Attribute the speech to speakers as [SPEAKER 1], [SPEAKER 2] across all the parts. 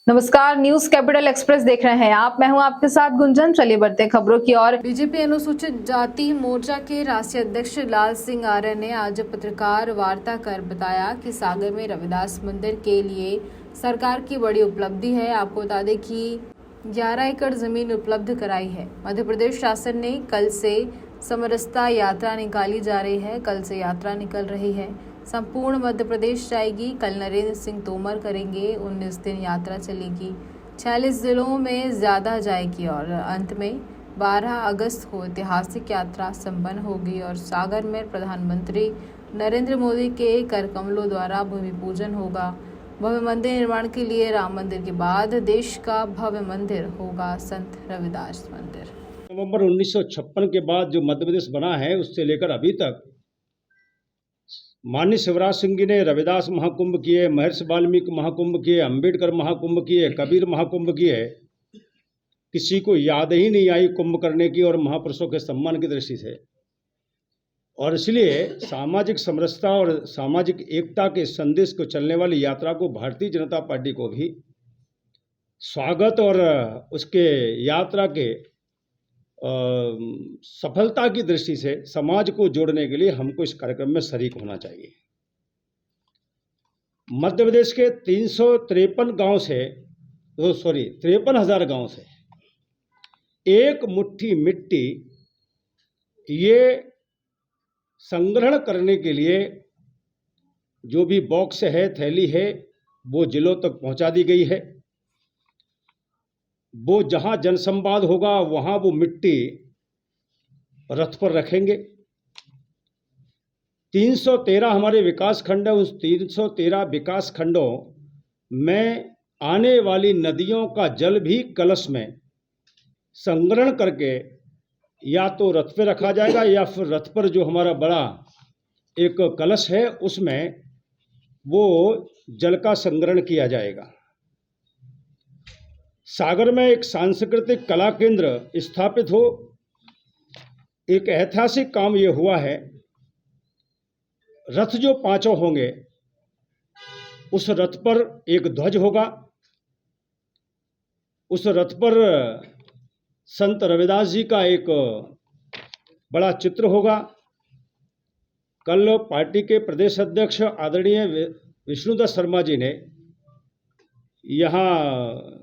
[SPEAKER 1] नमस्कार, news capital express देख रहे हैं आप। मैं हूं आपके साथ गुंजन। चलिए बढ़ते हैं खबरों की ओर।
[SPEAKER 2] बीजेपी अनुसूचित जाति मोर्चा के राष्ट्रीय अध्यक्ष लाल सिंह आर्य ने आज पत्रकार वार्ता कर बताया कि सागर में रविदास मंदिर के लिए सरकार की बड़ी उपलब्धि है। आपको बता दें कि 11 एकड़ जमीन उपलब्ध कराई है। मध्य प्रदेश शासन ने कल से समरसता यात्रा निकाली जा रही है। कल से यात्रा निकल रही है, संपूर्ण मध्य प्रदेश जाएगी। कल नरेंद्र सिंह तोमर करेंगे। 19 दिन यात्रा चलेगी, 46 जिलों में ज्यादा जाएगी और अंत में 12 अगस्त को ऐतिहासिक यात्रा संपन्न होगी और सागर में प्रधानमंत्री नरेंद्र मोदी के कर कमलों द्वारा भूमि पूजन होगा। भव्य मंदिर निर्माण के लिए राम मंदिर के बाद देश का भव्य मंदिर होगा संत रविदास मंदिर।
[SPEAKER 3] नवंबर 1956 के बाद जो मध्य प्रदेश बना है, उससे लेकर अभी तक माननीय शिवराज सिंह जी ने रविदास महाकुंभ किए, महर्षि वाल्मीकि महाकुंभ किए, अंबेडकर महाकुंभ किए, कबीर महाकुंभ किए। किसी को याद ही नहीं आई कुंभ करने की और महापुरुषों के सम्मान की दृष्टि से। और इसलिए सामाजिक समरसता और सामाजिक एकता के संदेश को चलने वाली यात्रा को भारतीय जनता पार्टी को भी स्वागत और उसके यात्रा के सफलता की दृष्टि से समाज को जोड़ने के लिए हमको इस कार्यक्रम में शरीक होना चाहिए। मध्य प्रदेश के 353 गांव से 53,000 गांव से एक मुट्ठी मिट्टी ये संग्रहण करने के लिए जो भी बॉक्स है, थैली है, वो जिलों तक पहुंचा दी गई है। वो जहां जनसंवाद होगा वहां वो मिट्टी रथ पर रखेंगे। 313 हमारे विकास खंड है। उस 313 विकास खंडों में आने वाली नदियों का जल भी कलश में संग्रहण करके या तो रथ पे रखा जाएगा या फिर रथ पर जो हमारा बड़ा एक कलश है उसमें वो जल का संग्रहण किया जाएगा। सागर में एक सांस्कृतिक कला केंद्र स्थापित हो। एक ऐतिहासिक काम ये हुआ है। रथ जो पांचों होंगे, उस रथ पर एक ध्वज होगा। उस रथ पर संत रविदास जी का एक बड़ा चित्र होगा। कल पार्टी के प्रदेश अध्यक्ष आदरणीय विष्णुदास शर्मा जी ने यहाँ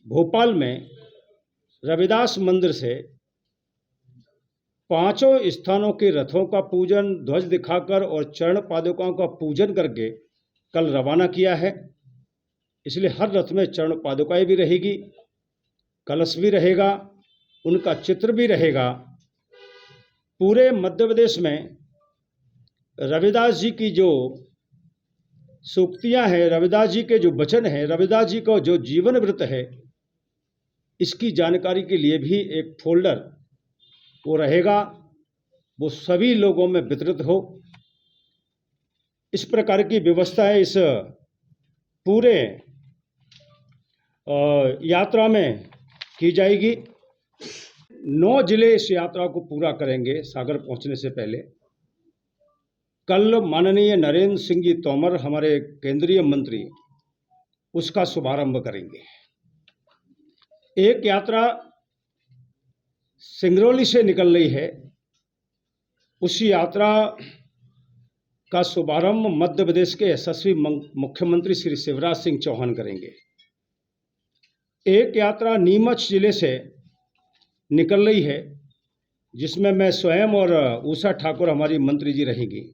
[SPEAKER 3] भोपाल में रविदास मंदिर से पांचों स्थानों के रथों का पूजन ध्वज दिखाकर और चरण पादुकाओं का पूजन करके कल रवाना किया है। इसलिए हर रथ में चरण पादुकाएं भी रहेगी, कलश भी रहेगा, उनका चित्र भी रहेगा। पूरे मध्य प्रदेश में रविदास जी की जो सूक्तियां हैं, रविदास जी के जो वचन हैं, रविदास जी का जो जीवन वृत्त है, इसकी जानकारी के लिए भी एक फोल्डर वो रहेगा। वो सभी लोगों में वितरित हो, इस प्रकार की व्यवस्था है इस पूरे यात्रा में की जाएगी। 9 जिले इस यात्रा को पूरा करेंगे सागर पहुंचने से पहले। कल माननीय नरेंद्र सिंह जी तोमर, हमारे केंद्रीय मंत्री, उसका शुभारंभ करेंगे। एक यात्रा सिंगरौली से निकल रही है। उस यात्रा का शुभारंभ मध्य प्रदेश के यशस्वी मुख्यमंत्री श्री शिवराज सिंह चौहान करेंगे। एक यात्रा नीमच जिले से निकल रही है, जिसमें मैं स्वयं और उषा ठाकुर हमारी मंत्री जी रहेंगी।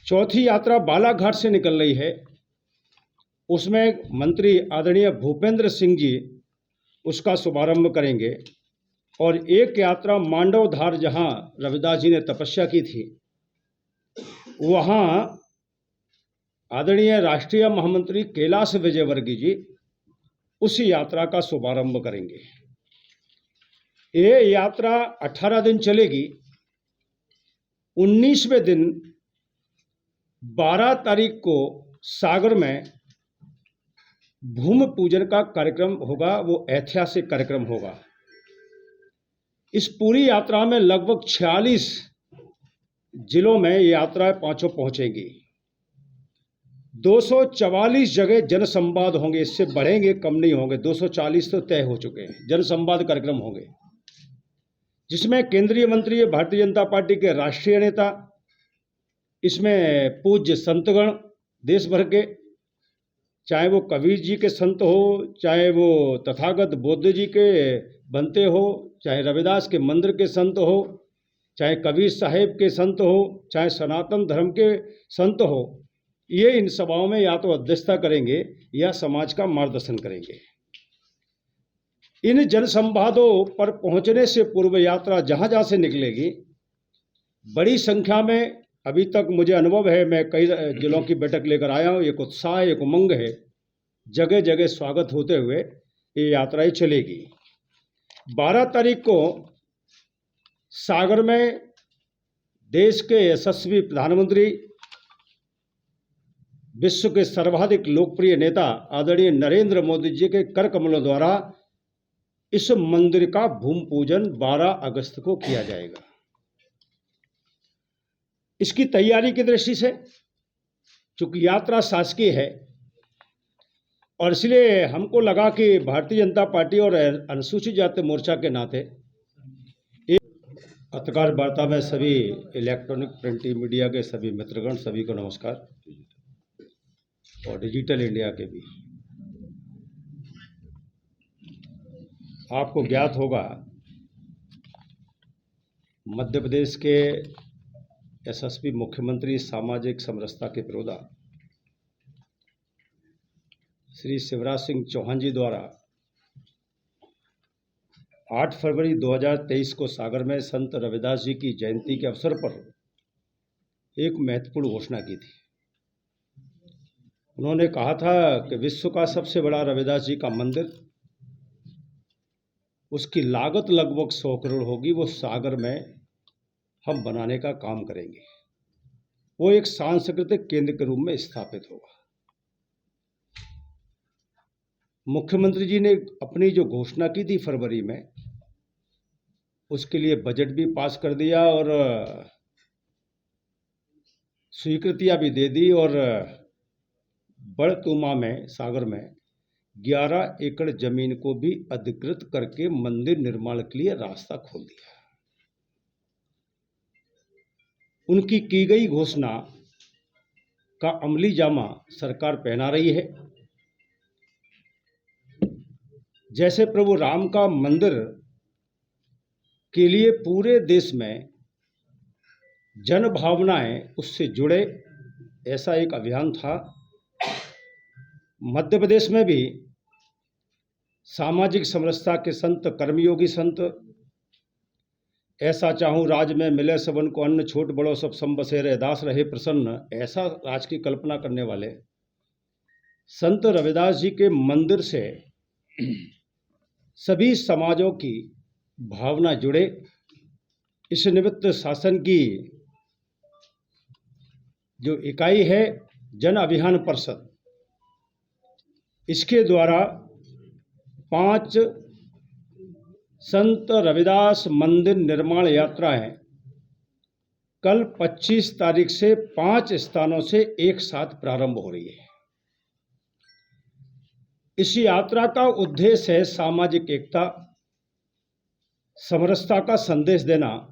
[SPEAKER 3] चौथी यात्रा बालाघाट से निकल रही है। उसमें मंत्री आदरणीय भूपेंद्र सिंह जी उसका शुभारंभ करेंगे। और एक यात्रा मांडवधार, जहां रविदास जी ने तपस्या की थी, वहां आदरणीय राष्ट्रीय महामंत्री कैलाश विजयवर्गीय जी उस यात्रा का शुभारंभ करेंगे। ये यात्रा 18 दिन चलेगी। 19वें दिन 12 तारीख को सागर में भूमि पूजन का कार्यक्रम होगा। वो ऐतिहासिक कार्यक्रम होगा। इस पूरी यात्रा में लगभग 46 जिलों में ये यात्रा पांचों पहुंचेंगी। 244 जगह जनसंवाद होंगे, इससे बढ़ेंगे कम नहीं होंगे। 240 तो तय हो चुके हैं जनसंवाद कार्यक्रम होंगे, जिसमें केंद्रीय मंत्री, भारतीय जनता पार्टी के राष्ट्रीय नेता, इसमें पूज्य संतगण देश भर के, चाहे वो कबीर जी के संत हो, चाहे वो तथागत बुद्ध जी के बनते हो, चाहे रविदास के मंदिर के संत हो, चाहे कबीर साहेब के संत हो, चाहे सनातन धर्म के संत हो, ये इन सभाओं में या तो अध्यक्षता करेंगे या समाज का मार्गदर्शन करेंगे। इन जनसंवादों पर पहुंचने से पूर्व यात्रा जहां जहां से निकलेगी, बड़ी संख्या में, अभी तक मुझे अनुभव है, मैं कई जिलों की बैठक लेकर आया हूं, एक उत्साह, एक उमंग है, जगह जगह स्वागत होते हुए ये यात्राएं चलेगी। 12 तारीख को सागर में देश के यशस्वी प्रधानमंत्री, विश्व के सर्वाधिक लोकप्रिय नेता आदरणीय नरेंद्र मोदी जी के कर कमलों द्वारा इस मंदिर का भूमि पूजन 12 अगस्त को किया जाएगा। इसकी तैयारी की दृष्टि से, चूंकि यात्रा शासकीय है, और इसलिए हमको लगा कि भारतीय जनता पार्टी और अनुसूचित जाति मोर्चा के नाते पत्रकार वार्ता में सभी इलेक्ट्रॉनिक प्रिंट मीडिया के सभी मित्रगण, सभी को नमस्कार, और डिजिटल इंडिया के भी। आपको ज्ञात होगा, मध्य प्रदेश के यशस्वी मुख्यमंत्री, सामाजिक समरसता के पुरोधा श्री शिवराज सिंह चौहान जी द्वारा 8 फरवरी 2023 को सागर में संत रविदास जी की जयंती के अवसर पर एक महत्वपूर्ण घोषणा की थी। उन्होंने कहा था कि विश्व का सबसे बड़ा रविदास जी का मंदिर, उसकी लागत लगभग 100 करोड़ होगी, वो सागर में हम बनाने का काम करेंगे। वो एक सांस्कृतिक केंद्र के रूप में स्थापित होगा। मुख्यमंत्री जी ने अपनी जो घोषणा की थी फरवरी में, उसके लिए बजट भी पास कर दिया और स्वीकृतियां भी दे दी, और बड़तुमा में, सागर में 11 एकड़ जमीन को भी अधिकृत करके मंदिर निर्माण के लिए रास्ता खोल दिया। उनकी की गई घोषणा का अमली जामा सरकार पहना रही है। जैसे प्रभु राम का मंदिर के लिए पूरे देश में जन भावनाएं उससे जुड़े, ऐसा एक अभियान था। मध्य प्रदेश में भी सामाजिक समरसता के संत, कर्मयोगी संत, ऐसा चाहूँ राज में मिले सबन को अन्न, छोट बड़ो सब सम बसे रहे, दास रहे प्रसन्न, ऐसा राज की कल्पना करने वाले संत रविदास जी के मंदिर से सभी समाजों की भावना जुड़े। इस निमित्त शासन की जो इकाई है जन अभियान परिषद, इसके द्वारा 5 संत रविदास मंदिर निर्माण यात्राएं कल 25 तारीख से 5 स्थानों से एक साथ प्रारंभ हो रही है। इस यात्रा का उद्देश्य है सामाजिक एकता, समरसता का संदेश देना,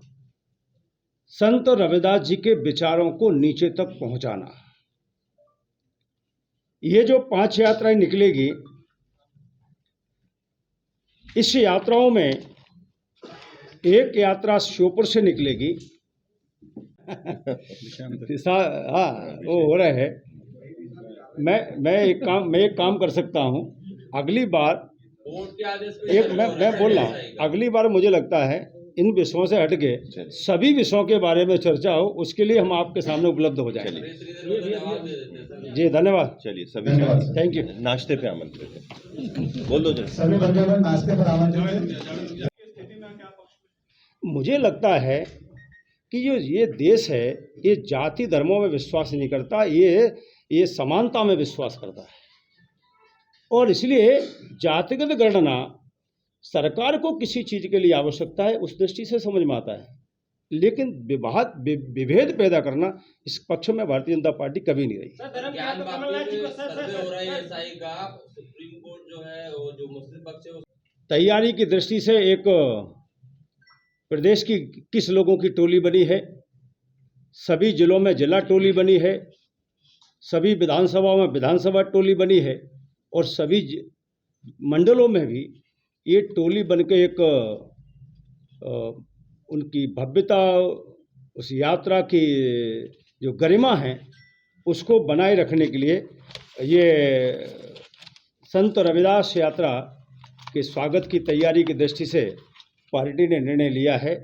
[SPEAKER 3] संत रविदास जी के विचारों को नीचे तक पहुंचाना। ये जो 5 यात्राएं निकलेगी, इस यात्राओं में एक यात्रा श्योपुर से निकलेगी। हाँ, वो हो रहा है। मैं एक काम कर सकता हूँ। अगली बार मैं बोल रहा हूँ, अगली बार मुझे लगता है इन विषयों से हटके सभी विषयों के बारे में चर्चा हो, उसके लिए हम आपके सामने उपलब्ध हो जाएंगे। जी धन्यवाद।
[SPEAKER 4] चलिए सभी
[SPEAKER 3] थैंक यू।
[SPEAKER 4] नाश्ते पे आमंत्रित बोल दो
[SPEAKER 5] सभी वर्गों नाश्ते पर आमंत्रित।
[SPEAKER 3] मुझे लगता है कि जो ये देश है, ये जाति धर्मों में विश्वास नहीं करता, ये समानता में विश्वास करता है, और इसलिए जातिगत गणना सरकार को किसी चीज़ के लिए आवश्यकता है, उस दृष्टि से समझ में आता है। लेकिन विभेद पैदा करना इस पक्ष में भारतीय जनता पार्टी कभी नहीं रही।
[SPEAKER 6] ज्ञान वापी में सर्वे हो रहा है एसआई का, सुप्रीम कोर्ट जो है वो जो मुस्लिम पक्ष है
[SPEAKER 3] तैयारी की दृष्टि से एक प्रदेश की किस लोगों की टोली बनी है, सभी जिलों में जिला टोली बनी है, सभी विधानसभा में विधानसभा टोली बनी है और सभी मंडलों में भी ये टोली बनकर एक उनकी भव्यता, उस यात्रा की जो गरिमा है उसको बनाए रखने के लिए ये संत रविदास यात्रा के स्वागत की तैयारी की दृष्टि से पार्टी ने निर्णय लिया है।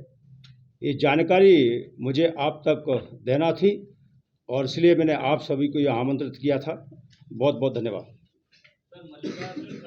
[SPEAKER 3] ये जानकारी मुझे आप तक देना थी और इसलिए मैंने आप सभी को यह आमंत्रित किया था। बहुत बहुत धन्यवाद।